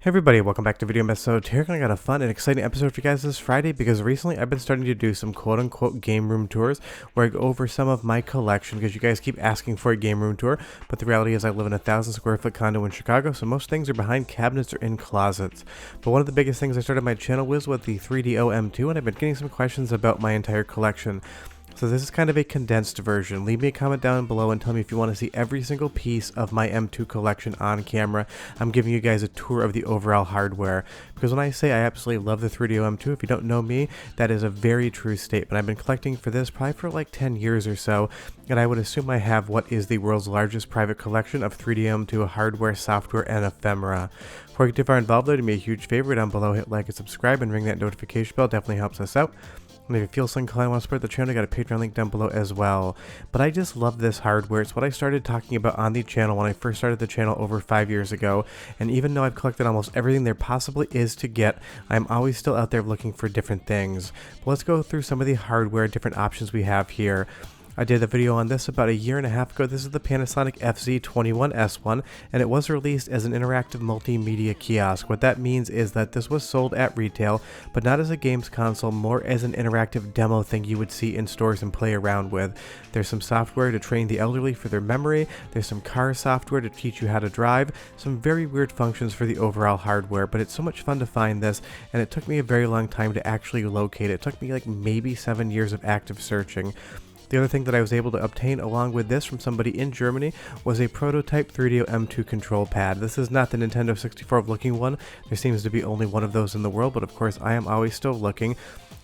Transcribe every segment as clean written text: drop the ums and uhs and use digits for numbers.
Hey everybody, welcome back to Video Episode. Here I got a fun and exciting episode for you guys this Friday because recently I've been starting to do some quote-unquote game room tours where I go over some of my collection because you guys keep asking for a game room tour, but the reality is I live in a 1,000 square foot condo in Chicago, so most things are behind cabinets or in closets. But one of the biggest things I started my channel with the 3DO M2, and I've been getting some questions about my entire collection. So this is kind of a condensed version. Leave me a comment down below and tell me if you want to see every single piece of my M2 collection on camera. I'm giving you guys a tour of the overall hardware. Because when I say I absolutely love the 3DO M2, if you don't know me, that is a very true statement. I've been collecting for this probably for like 10 years or so, and I would assume I have what is the world's largest private collection of 3DO M2 hardware, software, and ephemera. Before we get too far involved though, do me a huge favor, down below hit like and subscribe and ring that notification bell, definitely helps us out. And if you feel so inclined and want to support the channel, I got a Patreon link down below as well. But I just love this hardware. It's what I started talking about on the channel when I first started the channel over 5 years ago. And even though I've collected almost everything there possibly is to get, I'm always still out there looking for different things. But let's go through some of the hardware, different options we have here. I did a video on this about a year and a half ago. This is the Panasonic FZ21S1, and it was released as an interactive multimedia kiosk. What that means is that this was sold at retail, but not as a games console, more as an interactive demo thing you would see in stores and play around with. There's some software to train the elderly for their memory, there's some car software to teach you how to drive, some very weird functions for the overall hardware, but it's so much fun to find this, and it took me a very long time to actually locate it. It took me like maybe 7 years of active searching. The other thing that I was able to obtain along with this from somebody in Germany was a prototype 3DO M2 control pad. This is not the Nintendo 64 looking one. There seems to be only one of those in the world, but of course I am always still looking.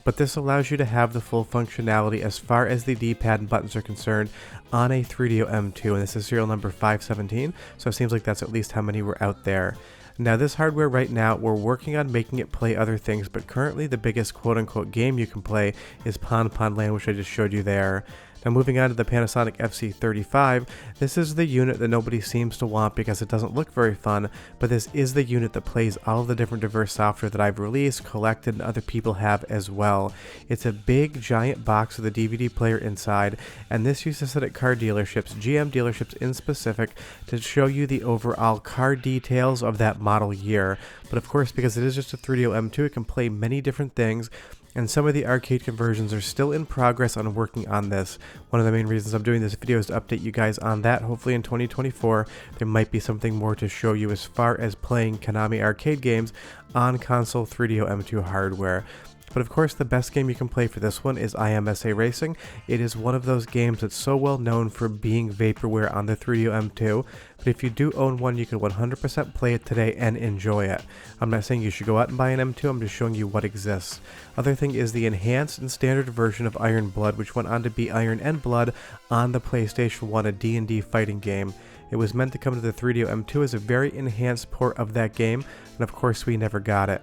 But this allows you to have the full functionality as far as the D-pad and buttons are concerned on a 3DO M2, and this is serial number 517, so it seems like that's at least how many were out there. Now this hardware right now, we're working on making it play other things, but currently the biggest quote-unquote game you can play is Pon Pon Land, which I just showed you there. Now moving on to the Panasonic FC35, this is the unit that nobody seems to want because it doesn't look very fun, but this is the unit that plays all of the different diverse software that I've released, collected, and other people have as well. It's a big giant box with a DVD player inside, and this used to sit at car dealerships, GM dealerships in specific, to show you the overall car details of that model year. But of course, because it is just a 3DO M2, it can play many different things, and some of the arcade conversions are still in progress on working on this. One of the main reasons I'm doing this video is to update you guys on that. Hopefully in 2024 there might be something more to show you as far as playing Konami arcade games on console 3DO M2 hardware. But of course the best game you can play for this one is IMSA Racing. It is one of those games that's so well known for being vaporware on the 3DO M2, but if you do own one, you can 100% play it today and enjoy it. I'm not saying you should go out and buy an M2, I'm just showing you what exists. Other thing is the enhanced and standard version of Iron Blood, which went on to be Iron and Blood on the PlayStation 1, a D&D fighting game. It was meant to come to the 3DO M2 as a very enhanced port of that game, and of course we never got it.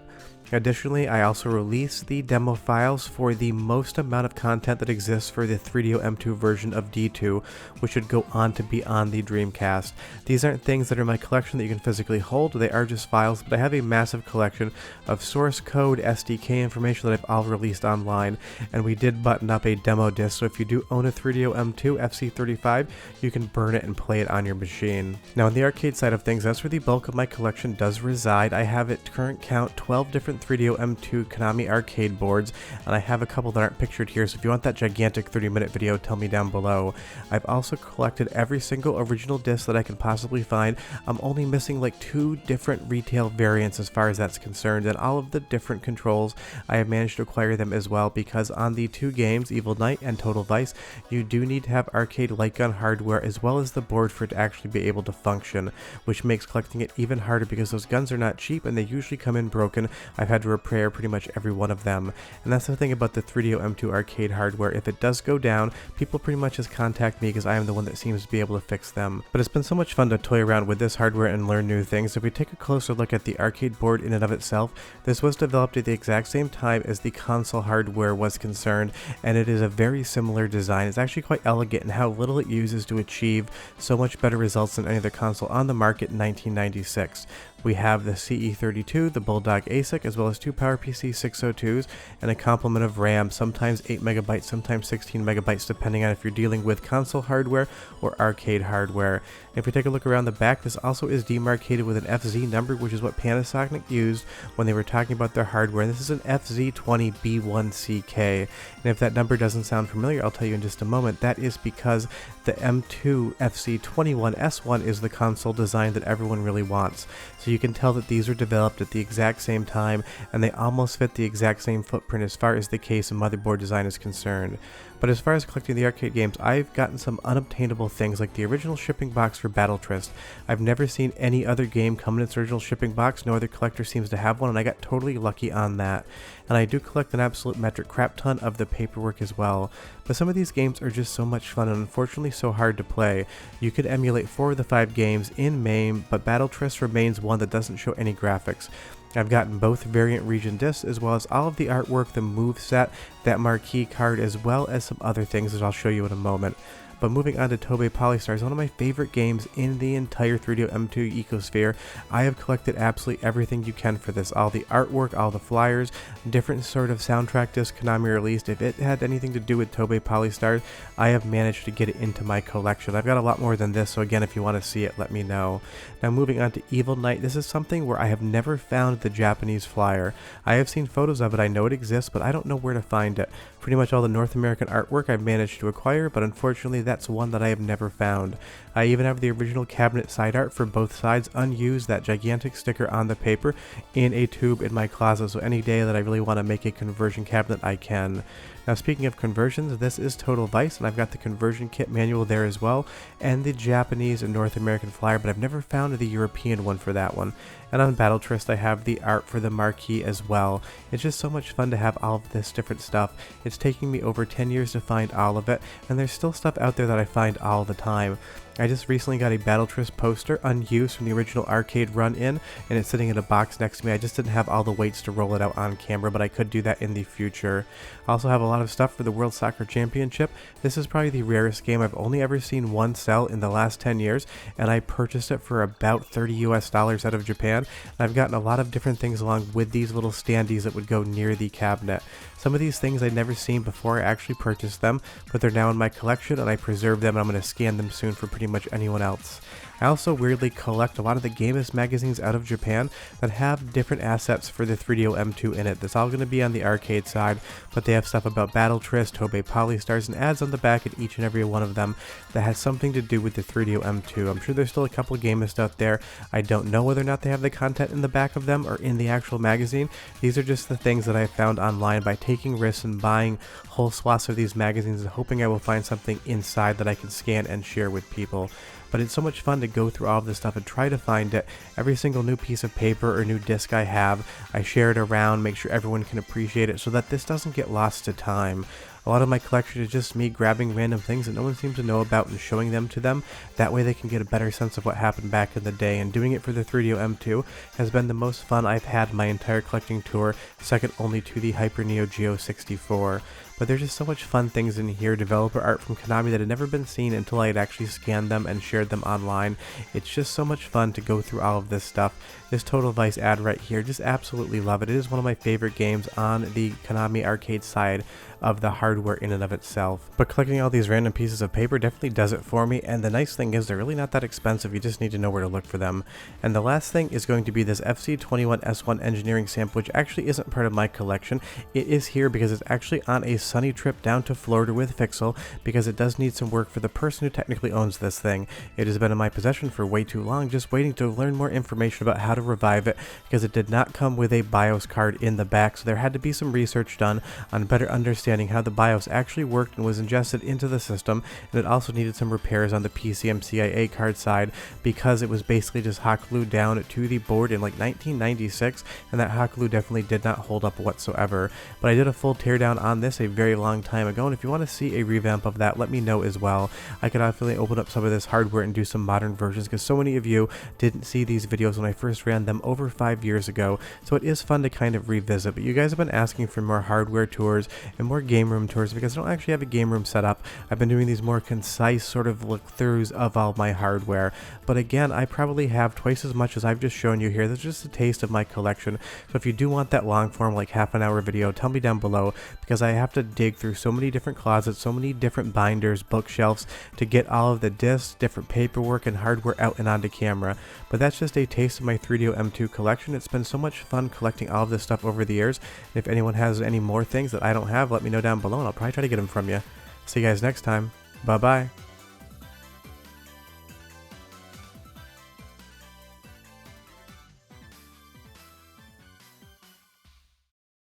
Additionally, I also released the demo files for the most amount of content that exists for the 3DO M2 version of D2, which would go on to be on the Dreamcast. These aren't things that are in my collection that you can physically hold, they are just files, but I have a massive collection of source code, SDK information that I've all released online, and we did button up a demo disc, so if you do own a 3DO M2 FC35, you can burn it and play it on your machine. Now on the arcade side of things, that's where the bulk of my collection does reside. I have at current count 12 different 3DO M2 Konami arcade boards, and I have a couple that aren't pictured here, so if you want that gigantic 30-minute video, tell me down below. I've also collected every single original disc that I can possibly find. I'm only missing like 2 different retail variants as far as that's concerned, and all of the different controls, I have managed to acquire them as well, because on the 2 games, Evil Knight and Total Vice, you do need to have arcade light gun hardware as well as the board for it to actually be able to function, which makes collecting it even harder because those guns are not cheap and they usually come in broken. I've had to repair pretty much every one of them, and that's the thing about the 3DO M2 arcade hardware. If it does go down, people pretty much just contact me because I am the one that seems to be able to fix them. But it's been so much fun to toy around with this hardware and learn new things. If we take a closer look at the arcade board in and of itself, this was developed at the exact same time as the console hardware was concerned, and it is a very similar design. It's actually quite elegant in how little it uses to achieve so much better results than any other console on the market in 1996. We have the CE32, the Bulldog ASIC, as well as 2 PowerPC 602s and a complement of RAM, sometimes 8 megabytes, sometimes 16 megabytes, depending on if you're dealing with console hardware or arcade hardware. If we take a look around the back, this also is demarcated with an FZ number, which is what Panasonic used when they were talking about their hardware. And this is an FZ20B1CK. And if that number doesn't sound familiar, I'll tell you in just a moment. That is because the M2 FC21S1 is the console design that everyone really wants. So you can tell that these were developed at the exact same time, and they almost fit the exact same footprint as far as the case and motherboard design is concerned. But as far as collecting the arcade games, I've gotten some unobtainable things like the original shipping box for Battle Tryst. I've never seen any other game come in its original shipping box. No other collector seems to have one, and I got totally lucky on that. And I do collect an absolute metric crap ton of the paperwork as well. But some of these games are just so much fun and unfortunately so hard to play. You could emulate 4 of the 5 games in MAME, but Battle Tryst remains one that doesn't show any graphics. I've gotten both variant region discs as well as all of the artwork, the move set, that marquee card, as well as some other things that I'll show you in a moment. But moving on to Tobe Polystars, one of my favorite games in the entire 3DO M2 ecosphere. I have collected absolutely everything you can for this. All the artwork, all the flyers, different sort of soundtrack disc Konami released. If it had anything to do with Tobe Polystars, I have managed to get it into my collection. I've got a lot more than this, so again, if you want to see it, let me know. Now moving on to Evil Knight, this is something where I have never found the Japanese flyer. I have seen photos of it, I know it exists, but I don't know where to find it. Pretty much all the North American artwork I've managed to acquire, but unfortunately that's one that I have never found. I even have the original cabinet side art for both sides unused, that gigantic sticker on the paper, in a tube in my closet, so any day that I really want to make a conversion cabinet I can. Now speaking of conversions, this is Total Vice, and I've got the conversion kit manual there as well, and the Japanese and North American flyer, but I've never found the European one for that one. And on Battle Tryst, I have the art for the marquee as well. It's just so much fun to have all of this different stuff. It's taking me over 10 years to find all of it, and there's still stuff out there that I find all the time. I just recently got a Battle Tryst poster unused from the original arcade run-in, and it's sitting in a box next to me. I just didn't have all the weights to roll it out on camera, but I could do that in the future. I also have a lot of stuff for the World Soccer Championship. This is probably the rarest game. I've only ever seen one sell in the last 10 years, and I purchased it for about $30 US out of Japan. And I've gotten a lot of different things along with these little standees that would go near the cabinet. Some of these things I'd never seen before I actually purchased them, but they're now in my collection and I preserve them, and I'm going to scan them soon for pretty much anyone else. I also weirdly collect a lot of the Gamers magazines out of Japan that have different assets for the 3DO M2 in it. That's all going to be on the arcade side, but they have stuff about Battle Tryst, Tobe Polystars, and ads on the back at each and every one of them that has something to do with the 3DO M2. I'm sure there's still a couple of Gamers out there. I don't know whether or not they have the content in the back of them or in the actual magazine. These are just the things that I found online by taking risks and buying whole swaths of these magazines and hoping I will find something inside that I can scan and share with people. But it's so much fun to go through all of this stuff and try to find it. Every single new piece of paper or new disc I have, I share it around, make sure everyone can appreciate it so that this doesn't get lost to time. A lot of my collection is just me grabbing random things that no one seems to know about and showing them to them. That way they can get a better sense of what happened back in the day, and doing it for the 3DO M2 has been the most fun I've had my entire collecting tour, second only to the Hyper Neo Geo 64. But there's just so much fun things in here, developer art from Konami that had never been seen until I had actually scanned them and shared them online. It's just so much fun to go through all of this stuff. This Total Vice ad right here, just absolutely love it. It is one of my favorite games on the Konami arcade side of the hardware in and of itself. But collecting all these random pieces of paper definitely does it for me, and the nice thing is they're really not that expensive, you just need to know where to look for them. And the last thing is going to be this FC21S1 engineering sample, which actually isn't part of my collection. It is here because it's actually on a sunny trip down to Florida with Fixel, because it does need some work for the person who technically owns this thing. It has been in my possession for way too long, just waiting to learn more information about how to revive it, because it did not come with a BIOS card in the back, so there had to be some research done on better understanding how the BIOS actually worked and was ingested into the system, and it also needed some repairs on the PCMCIA card side because it was basically just hot glued down to the board in like 1996, and that hot glue definitely did not hold up whatsoever. But I did a full teardown on this a very long time ago, and if you want to see a revamp of that, let me know as well. I could definitely open up some of this hardware and do some modern versions, because so many of you didn't see these videos when I first ran them over 5 years ago, so it is fun to kind of revisit. But you guys have been asking for more hardware tours and more game room tours because I don't actually have a game room set up. I've been doing these more concise sort of look-throughs of all my hardware, but again, I probably have twice as much as I've just shown you here. That's just a taste of my collection, so if you do want that long form, like half an hour video, tell me down below, because I have to dig through so many different closets, so many different binders, bookshelves to get all of the discs, different paperwork, and hardware out and onto camera. But that's just a taste of my 3DO M2 collection. It's been so much fun collecting all of this stuff over the years. And if anyone has any more things that I don't have, let me know down below and I'll probably try to get them from you. See you guys next time. Bye bye.